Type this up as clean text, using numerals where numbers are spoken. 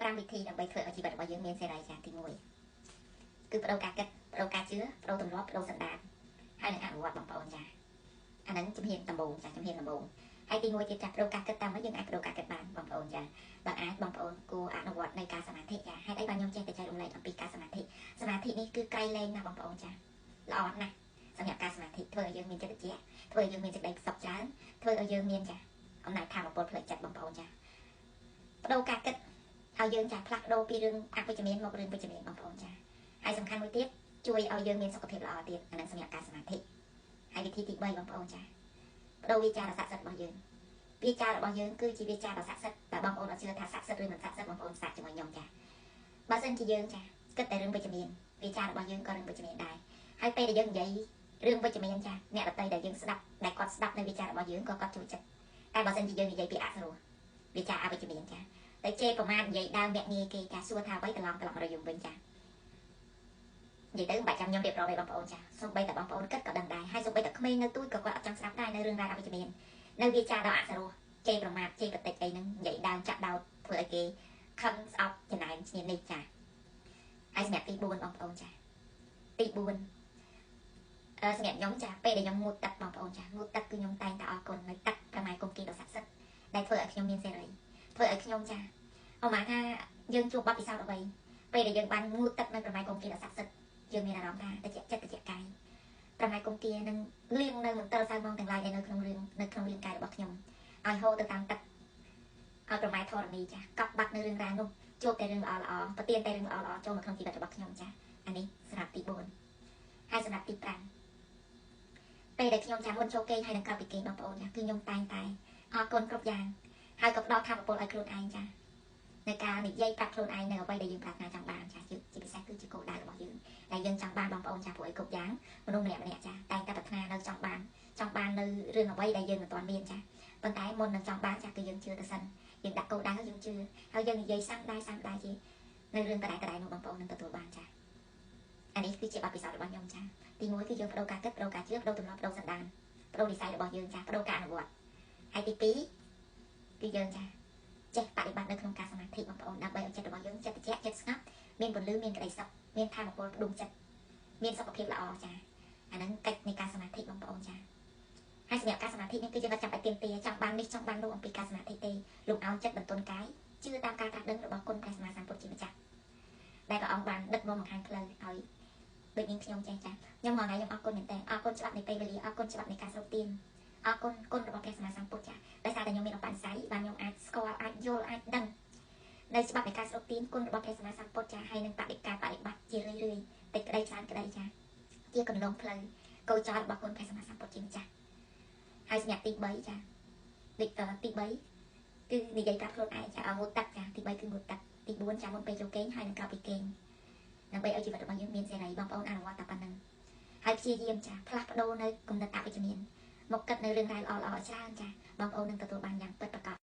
5 វិធីដើម្បីធ្វើឲ្យជីវិតរបស់យើងមានសេរីចាទី1គឺបដូរការគិតបដូរការជឿបដូរទម្លាប់បដូរសន្តានហើយនឹងអនុវត្តបងប្អូនចាអាហ្នឹងជំហានដំបូងចាជំហានដំបូងហើយទី1ទៀតចាបដូរការគិតតាមមកយើងអាចបដូរការគិតបានបងប្អូនចាបើអាចបងប្អូនគួរអនុវត្តនៃការសមាធិចាហេតុអីបានខ្ញុំចេះតែចែករំលែកអំពីការសមាធិនេះគឺក្រៃលែងណាបងប្អូនចាល្អណាស់សម្រាប់ការសមាធិធ្វើឲ្យយើងមានចិត្តត្រជាក់ធ្វើឲ្យយើងមានសេចក្តីសុខច្រើនធ្វើឲ្យយើងមានចាអំណាចធម៌ពលផ្លូវចិត្តបងប្អូនចាបដូរការគិតឲ្យយើងចាផ្លាស់ប្ដូរពីរឿងអវិជ្ជមានមករឿងវិជ្ជមានបងប្អូនចាហើយសំខាន់មួយទៀតជួយឲ្យយើងមានសុខភាពល្អទៀតអានឹងសម្រាប់ការសមាធិហើយវិធីទី3បងប្អូនចាបដូរវាចាដ៏ស័ក្តិសិទ្ធិរបស់យើងវាចារបស់យើងគឺជាវាចាដ៏ស័ក្តិសិទ្ធិតែបងប្អូនអត់ជឿថាស័ក្តិសិទ្ធិឬមិនស័ក្តិសិទ្ធិបងប្អូនស្ដាប់ជាមួយខ្ញុំចាបើសិនជាយើងចាគិតតែរឿងវិជ្ជមានវាចារបស់យើងក៏រឿងវិជ្ជមានដែរហើយពេលដែលយើងនិយាយរឿងវិជ្ជមានចាអ្នកដទៃដែលយើងស្ដាប់ដែលគាត់ស្ដាប់នៅវាចារបស់យើងក៏គាត់ចូលចិត្តតែបើសិនជាយើងនិយាយពីអសរោះវាចាអវិជ្ជមានចាតែជេរប្រមាថនិយាយដើមមាក់ងាយគេចាសួរថាអ្វីត្រឡប់មកយើងវិញចានិយាយទៅមិនបាច់ចាំខ្ញុំរៀបរាប់ទេបងប្អូនចាសូម្បីតែបងប្អូនគិតក៏ដឹងដែរហើយសូម្បីតែក្មេងនៅទូចក៏គាត់អត់ចង់ស្ដាប់ដែរនៅរឿងរ៉ាវអវិជ្ជមាននៅវាចាដល់អសរោះជេរប្រមាថជេរប្រតិចអីហ្នឹងនិយាយដើមចាក់ដោតធ្វើឲ្យគេខឹងស្អប់ចំណែនឈ្នានេះចាហើយសម្រាប់ទី4បងប្អូនចាទី4សម្រាប់ខ្ញុំចាពេលដែលខ្ញុំងូតទឹកបងប្អូនចាងូតទឹកគឺខ្ញុំតែងតែអរគុណនៅទឹកប្រម៉ែគុំគីដ៏ស័ក្តិសិទ្ធិដែលធ្វើឲ្យខ្ញុំមានសេរីធ្វើឲ្យខ្ញុំចាអមថាយើងជួបបទពិសោធន៍អ្វីពេលដែលយើងបានងូតទឹកនៅប្រម៉ែគុំគីដ៏ស័ក្តិសិទ្ធិយើងមានអារម្មណ៍ថាតិចចិត្តតិចកាយប្រម៉ែគុំគីនឹងលៀងនៅមន្ទិលសៅម៉ងទាំងឡាយដែលនៅក្នុងរាងកាយរបស់ខ្ញុំឲ្យហូរទៅតាមទឹកឲ្យប្រម៉ែធរណីចាកប់បាត់នៅរឿងរ៉ាវនោះជួបតែរឿងល្អប្រទានតែរឿងល្អចូលមកក្នុងជីវិតរបស់ខ្ញុំចាអានេះសម្រាប់ទី4ហើយសម្រាប់ទី5ពេលដែលខ្ញុំចាំមុនចូលគេងហើយនឹងក្រោយពីគេងបងប្អូនចាគឺខ្ញុំតែងតែអរគុណគ្រប់យ៉ាងហើយក៏ផ្ដល់ធម៌ពលឲ្យខ្លួនឯងចាในការនិយាយប្រាប់ខ្លួនឯងនៅអ្វីដែលយើងប្រាថ្នាចង់បានចាជាពិសេសគឺជាគោលដៅរបស់យើងដែលយើងចង់បានបងប្អូនចាព្រោះឲ្យគ្រប់យ៉ាងមនុស្សម្នាក់ចាតែងតែប្រាថ្នានៅចង់បាននៅរឿងអ្វីដែលយើងមិនទាន់មានចាប៉ុន្តែមុននឹងចង់បានចាគឺយើងជឿទៅសិនយើងដាក់គោលដៅយើងជឿហើយយើងនិយាយសាំដែរជានៅរឿងកដែលនោះបងប្អូននឹងទទួលបានចាអានេះគឺជាបទពិសោធន៍របស់ខ្ញុំចាទី1គឺយើងបដូរការគិតបដូរការជឿបដូរទម្លាប់បដូរសន្តានបដូរនិស្ស័យរបស់យើងចាបដូរការអនុវត្តហើយទី2គឺយើងចាចេះបប្រតិបត្តិនៅក្នុងការសមាធិបងប្អូនដើម្បីឲ្យចិត្តរបស់យើងចិត្តត្រជាក់ចិត្តស្ងប់មានពន្លឺមានក្តីសុខមានធម៌ពលផ្ដុំចិត្តមានសុខភាពល្អចាអាហ្នឹងកិច្ចនៃការសមាធិបងប្អូនចាហើយសម្រាប់ការសមាធិនេះគឺយើងអត់ចាំបាច់ទៀមទាចង់បាននេះចង់បាននោះអំពីការសមាធិទេលោកឲ្យចិត្តបន្ទន់កាយជឿតាមការត្រាស់ដឹងរបស់គុណព្រះសម្មាសម្ពុទ្ធជាម្ចាស់ដែលព្រះអង្គបានដឹកនាំបង្ហាញផ្លូវឲ្យដូចនាងខ្ញុំចេះចាខ្ញុំថ្ងៃខ្ញុំអរគុណមែនតើអរគុណច្បាប់នៃពេលវេលាអរគុណច្បាប់នៃការស្រុកទៀនអរគុណគុណរបស់ព្រះសម្មាសម្ពុទ្ធចាដោយសារតែខ្ញុំមានឧបនិស្ស័យបានខ្ញុំអាចស្គាល់អាចយល់អាចដឹងនៅច្បាប់នៃការស្រុកទៀនគុណរបស់ព្រះសម្មាសម្ពុទ្ធចាហើយនឹងបដិការបដិបត្តិជារឿយតិចក្តីច្រើនក្តីចាជាកន្លងផ្លូវកោចររបស់គុណព្រះសម្មាសម្ពុទ្ធជាម្ចាស់ហើយសម្រាប់ទី3ចាទី3គឺនិយាយប្រាប់ខ្លួនឯងចាងូតទឹកចាទី3គឺងូតទឹកទី4ចាមុនពេលចូលគេងហើយនឹងក្រោយពីគេងដើម្បីឲ្យជីវិតរបស់យើងមានសេរីបងប្អូនអនុវត្តតែប៉ុណ្្នឹងហើយព្យាយាមចាផ្លាស់ប្ដូរនៅគំនិតអវិជ្ជមានមកគិតនៅរឿងរ៉ាវល្អច្រើនចាបងប្អូននឹងទទួលបានយ៉ាងពិតប្រា